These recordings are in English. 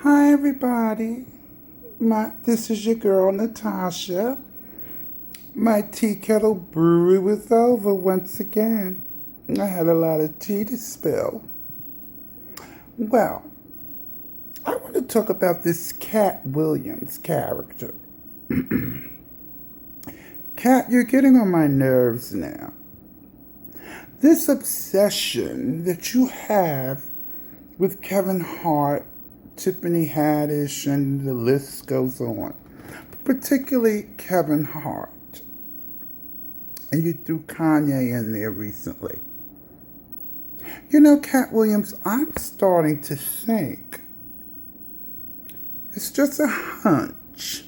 Hi, everybody. This is your girl, Natasha. My tea kettle brewery was over once again. I had a lot of tea to spill. Well, I want to talk about this Cat Williams character. Cat, you're getting on my nerves now. This obsession that you have with Kevin Hart, Tiffany Haddish, and the list goes on. Particularly Kevin Hart. And you threw Kanye in there recently. You know, Cat Williams, I'm starting to think it's just a hunch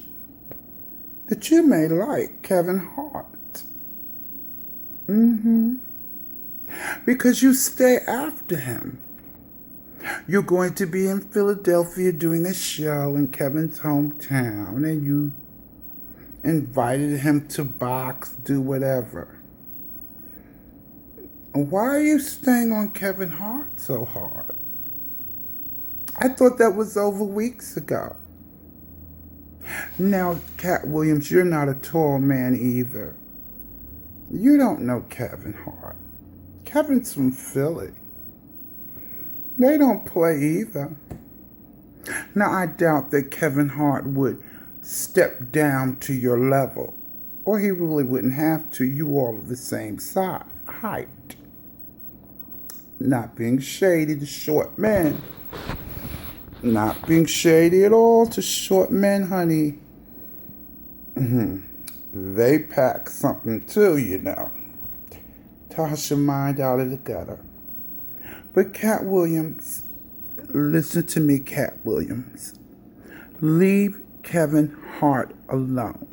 that you may like Kevin Hart. Because you stay after him. You're going to be in Philadelphia doing a show in Kevin's hometown, and you invited him to box, do whatever. Why are you staying on Kevin Hart so hard? I thought that was over weeks ago. Now, Cat Williams, you're not a tall man either. You don't know Kevin Hart. Kevin's from Philly. They don't play either. Now, I doubt that Kevin Hart would step down to your level, or he really wouldn't have to. You all are the same size, height. Not being shady to short men. Not being shady at all to short men, honey. They pack something too, you know. Toss your mind out of the gutter. But Cat Williams, listen to me, Cat Williams. Leave Kevin Hart alone.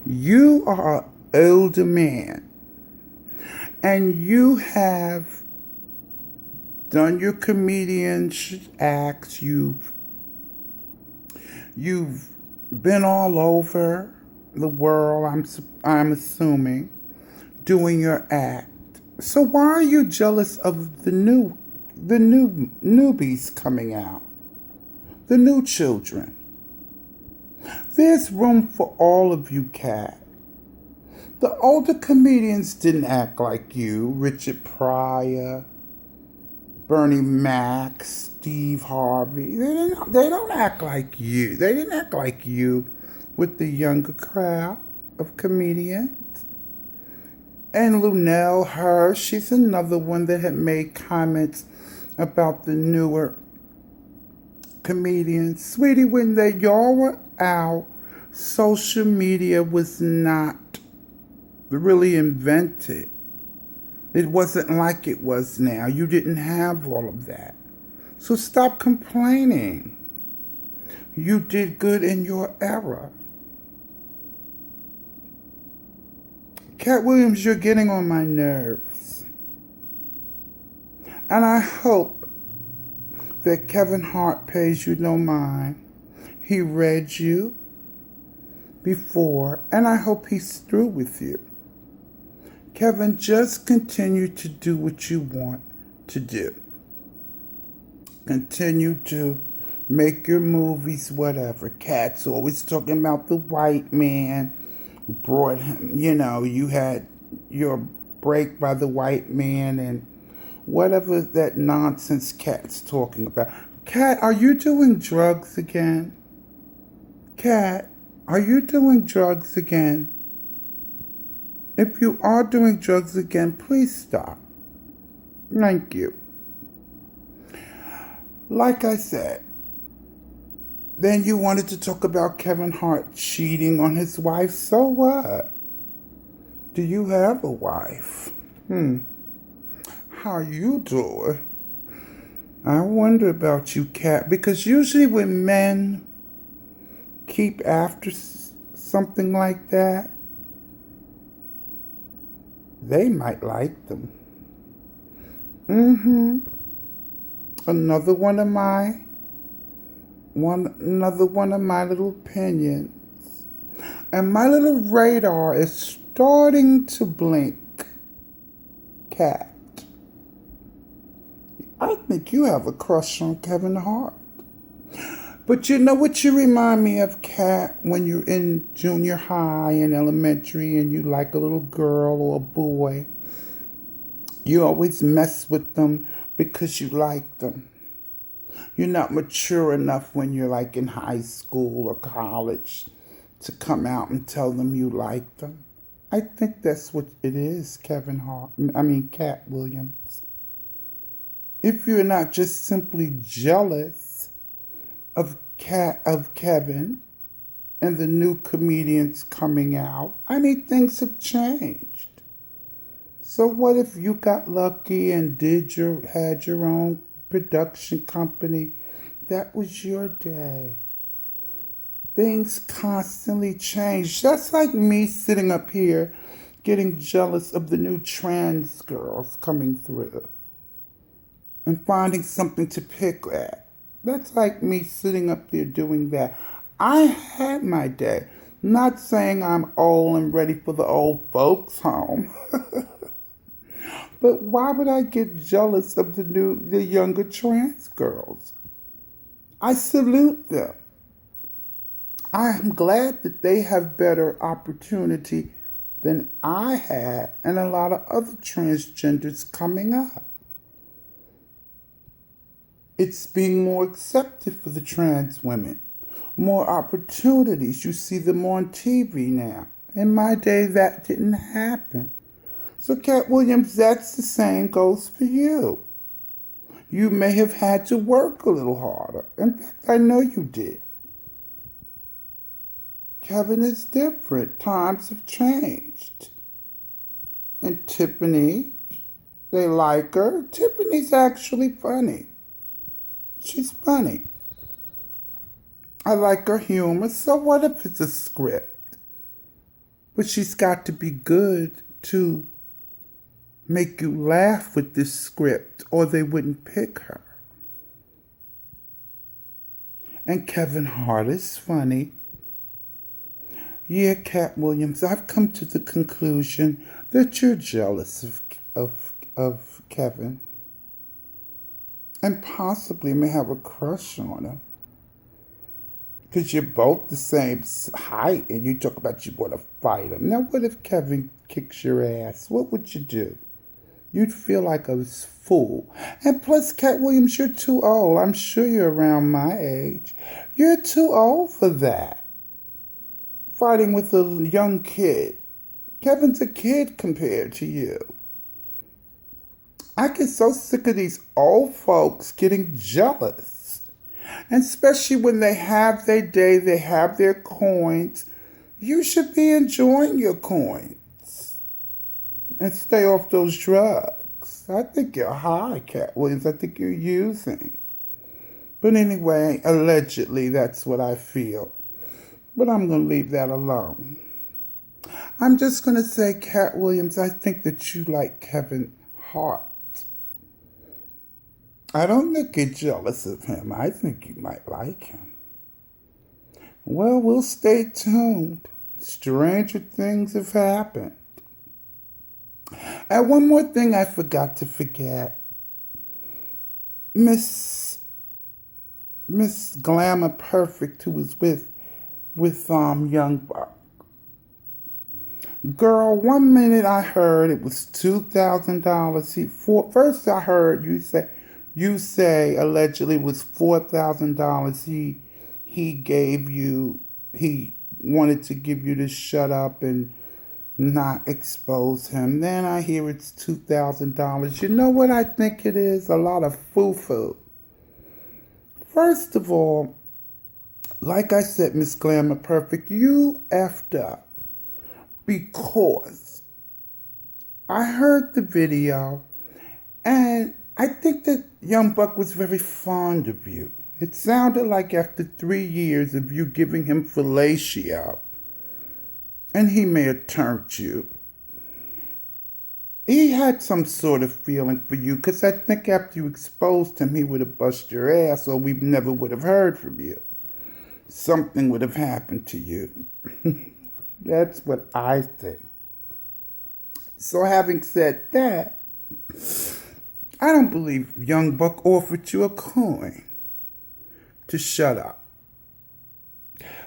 You are an older man, and you have done your comedian acts. You've been all over the world. I'm assuming, doing your act. So why are you jealous of the new newbies coming out? The new children. There's room for all of you, Cat. The older comedians didn't act like you. Richard Pryor, Bernie Mac, Steve Harvey. They don't act like you. They didn't act like you with the younger crowd of comedians. And Lunel Hirsch, she's another one that had made comments about the newer comedians. Sweetie, when y'all were out, social media was not really invented. It wasn't like it was now. You didn't have all of that. So stop complaining. You did good in your era. Cat Williams, you're getting on my nerves. And I hope that Kevin Hart pays you no mind. He read you before, and I hope he's through with you. Kevin, just continue to do what you want to do. Continue to make your movies, whatever. Cat's always talking about the white man brought him, you had your break by the white man and whatever that nonsense Cat's talking about. Cat, are you doing drugs again? Cat, are you doing drugs again? If you are doing drugs again, please stop. Thank you. Like I said, then you wanted to talk about Kevin Hart cheating on his wife. So what? Do you have a wife? How you doing? I wonder about you, Cat, because usually when men keep after something like that, they might like them. Another one of my little opinions. And my little radar is starting to blink. Cat, I think you have a crush on Kevin Hart. But you know what you remind me of, Kat, when you're in junior high and elementary and you like a little girl or a boy. You always mess with them because you like them. You're not mature enough when you're like in high school or college to come out and tell them you like them. I think that's what it is, Cat Williams. If you're not just simply jealous of Kevin and the new comedians coming out, things have changed. So what if you got lucky and had your own production company? That was your day. Things constantly change. That's like me sitting up here getting jealous of the new trans girls coming through and finding something to pick at. That's like me sitting up there doing that. I had my day. Not saying I'm old and ready for the old folks home. But why would I get jealous of the younger trans girls? I salute them. I am glad that they have better opportunity than I had and a lot of other transgenders coming up. It's being more accepted for the trans women. More opportunities. You see them on TV now. In my day, that didn't happen. So, Cat Williams, that's the same goes for you. You may have had to work a little harder. In fact, I know you did. Kevin is different. Times have changed. And Tiffany, they like her. Tiffany's actually funny. She's funny. I like her humor. So what if it's a script? But she's got to be good to make you laugh with this script or they wouldn't pick her. And Kevin Hart is funny. Yeah, Cat Williams, I've come to the conclusion that you're jealous of Kevin and possibly may have a crush on him. Because you're both the same height and you talk about you want to fight him. Now, what if Kevin kicks your ass? What would you do? You'd feel like a fool. And plus, Cat Williams, you're too old. I'm sure you're around my age. You're too old for that. Fighting with a young kid. Kevin's a kid compared to you. I get so sick of these old folks getting jealous. And especially when they have their day, they have their coins. You should be enjoying your coins. And stay off those drugs. I think you're high, Cat Williams. I think you're using. But anyway, allegedly, that's what I feel. But I'm going to leave that alone. I'm just going to say, Cat Williams, I think that you like Kevin Hart. I don't think you're jealous of him. I think you might like him. Well, we'll stay tuned. Stranger things have happened. And one more thing I forgot to forget. Miss Glamour Perfect, who was with Young Buck. Girl, 1 minute I heard it was $2,000. First I heard you say allegedly it was $4,000 he gave you. He wanted to give you to shut up and not expose him. Then I hear it's $2,000. You know what I think it is? A lot of foo-foo. First of all, like I said, Miss Glamour Perfect, you effed up because I heard the video and I think that Young Buck was very fond of you. It sounded like after 3 years of you giving him fellatio, and he may have turned you, he had some sort of feeling for you, because I think after you exposed him, he would have bust your ass or we never would have heard from you. Something would have happened to you. That's what I think. So having said that, I don't believe Young Buck offered you a coin. to shut up.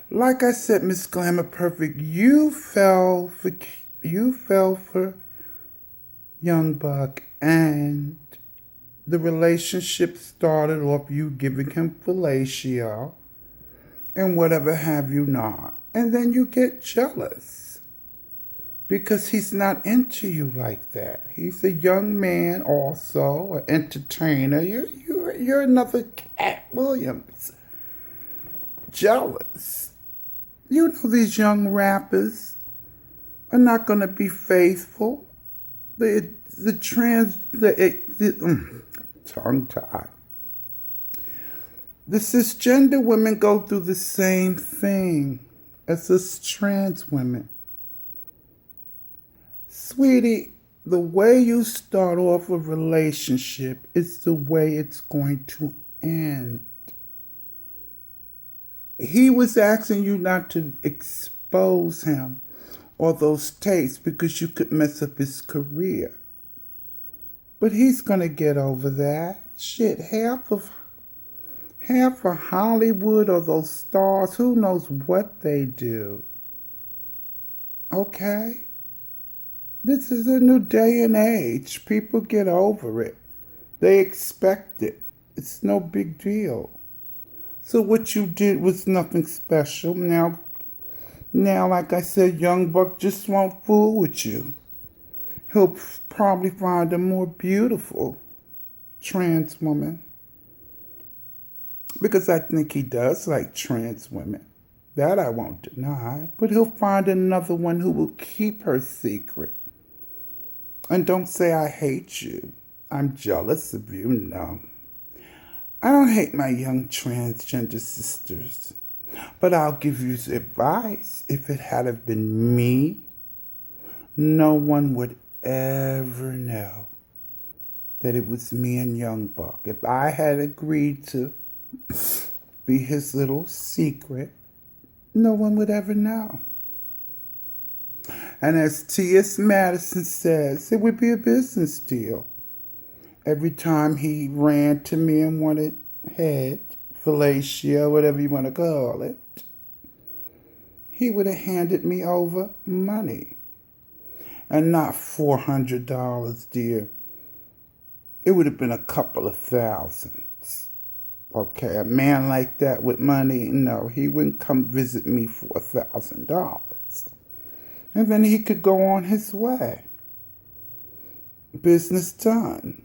Like I said, Miss Glamour Perfect, you fell for Young Buck, and the relationship started off you giving him fellatio and whatever have you not. And then you get jealous because he's not into you like that. He's a young man also, an entertainer. You're another Cat Williams. Jealous. You know these young rappers are not going to be faithful. Tongue tied. The cisgender women go through the same thing as us trans women. Sweetie, the way you start off a relationship is the way it's going to end. He was asking you not to expose him or those tapes because you could mess up his career. But he's gonna get over that. Shit, half of Hollywood or those stars, who knows what they do. Okay? This is a new day and age. People get over it. They expect it. It's no big deal. So what you did was nothing special. Now, like I said, Young Buck just won't fool with you. He'll probably find a more beautiful trans woman. Because I think he does like trans women. That I won't deny. But he'll find another one who will keep her secret. And don't say I hate you. I'm jealous of you. No. I don't hate my young transgender sisters. But I'll give you advice. If it had have been me, no one would ever know that it was me and Young Buck. If I had agreed to be his little secret, no one would ever know. And as T.S. Madison says, it would be a business deal. Every time he ran to me and wanted head, fellatio, whatever you want to call it, he would have handed me over money. And not $400, dear. It would have been a couple of thousands. Okay, a man like that with money, no, he wouldn't come visit me for $1,000. And then he could go on his way. Business done.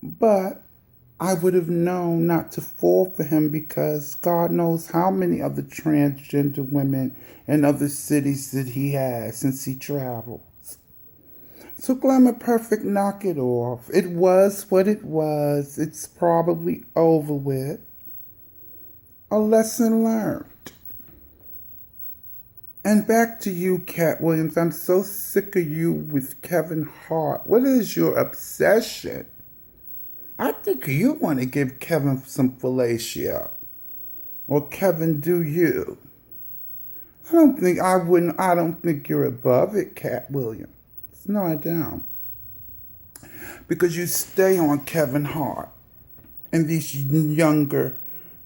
But I would have known not to fall for him because God knows how many other transgender women in other cities that he has since he travels. So Glamour Perfect, knock it off. It was what it was. It's probably over with. A lesson learned. And back to you, Cat Williams. I'm so sick of you with Kevin Hart. What is your obsession? I think you want to give Kevin some fellatio. Or Kevin do you. I don't think you're above it, Cat Williams. No, I don't. Because you stay on Kevin Hart and these younger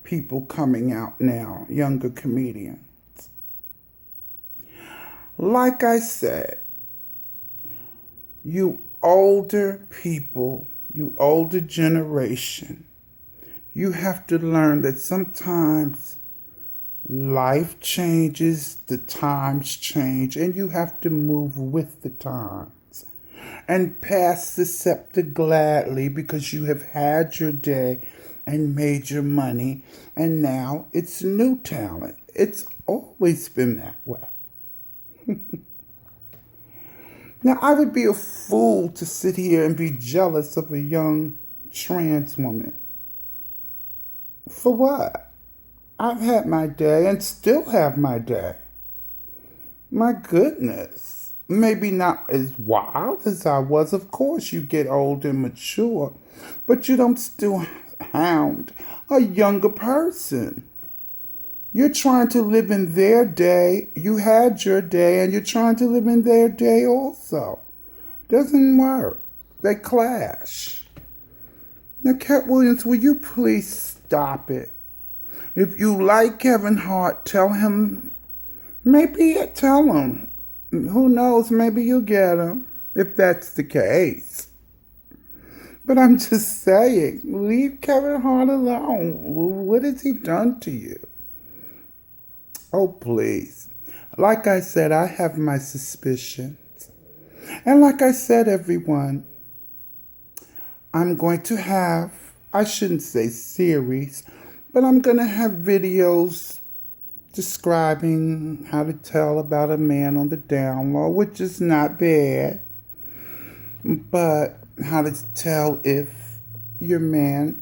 people coming out now, younger comedians. Like I said, you older people, you older generation, you have to learn that sometimes life changes, the times change, and you have to move with the times and pass the scepter gladly because you have had your day and made your money, and now it's new talent. It's always been that way. Now, I would be a fool to sit here and be jealous of a young trans woman. For what? I've had my day and still have my day. My goodness. Maybe not as wild as I was. Of course, you get old and mature, but you don't still hound a younger person. You're trying to live in their day. You had your day, and you're trying to live in their day also. Doesn't work. They clash. Now, Cat Williams, will you please stop it? If you like Kevin Hart, tell him. Maybe tell him. Who knows? Maybe you'll get him if that's the case. But I'm just saying, leave Kevin Hart alone. What has he done to you? Oh, please. Like I said, I have my suspicions. And like I said, everyone, I'm going to have, I shouldn't say series, but I'm going to have videos describing how to tell about a man on the down low, which is not bad. But how to tell if your man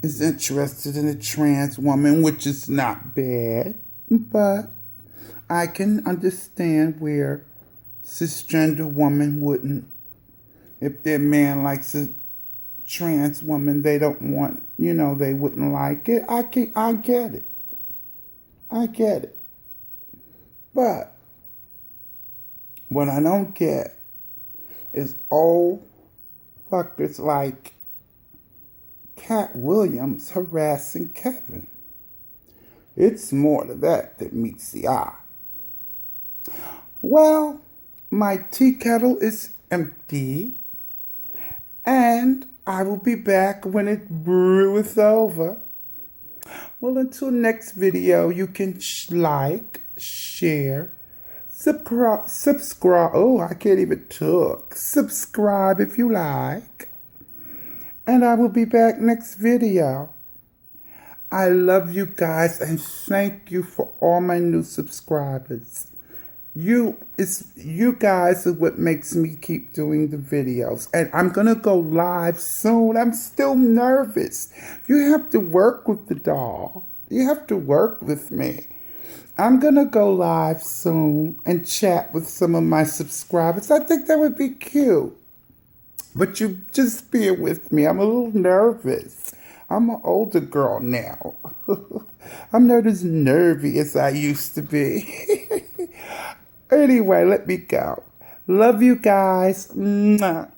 is interested in a trans woman, which is not bad. But I can understand where cisgender woman wouldn't. If their man likes a trans woman, they don't want, they wouldn't like it. I get it. I get it. But what I don't get is old fuckers like Cat Williams harassing Kevin. It's more to that than meets the eye. Well, my tea kettle is empty, and I will be back when it breweth over. Well, until next video, you can like, share, subscribe. Oh, I can't even talk. Subscribe if you like. And I will be back next video. I love you guys and thank you for all my new subscribers. You guys are what makes me keep doing the videos. And I'm going to go live soon. I'm still nervous. You have to work with the doll. You have to work with me. I'm going to go live soon and chat with some of my subscribers. I think that would be cute. But you just bear with me. I'm a little nervous. I'm an older girl now. I'm not as nervy as I used to be. Anyway, let me go. Love you guys. Mwah.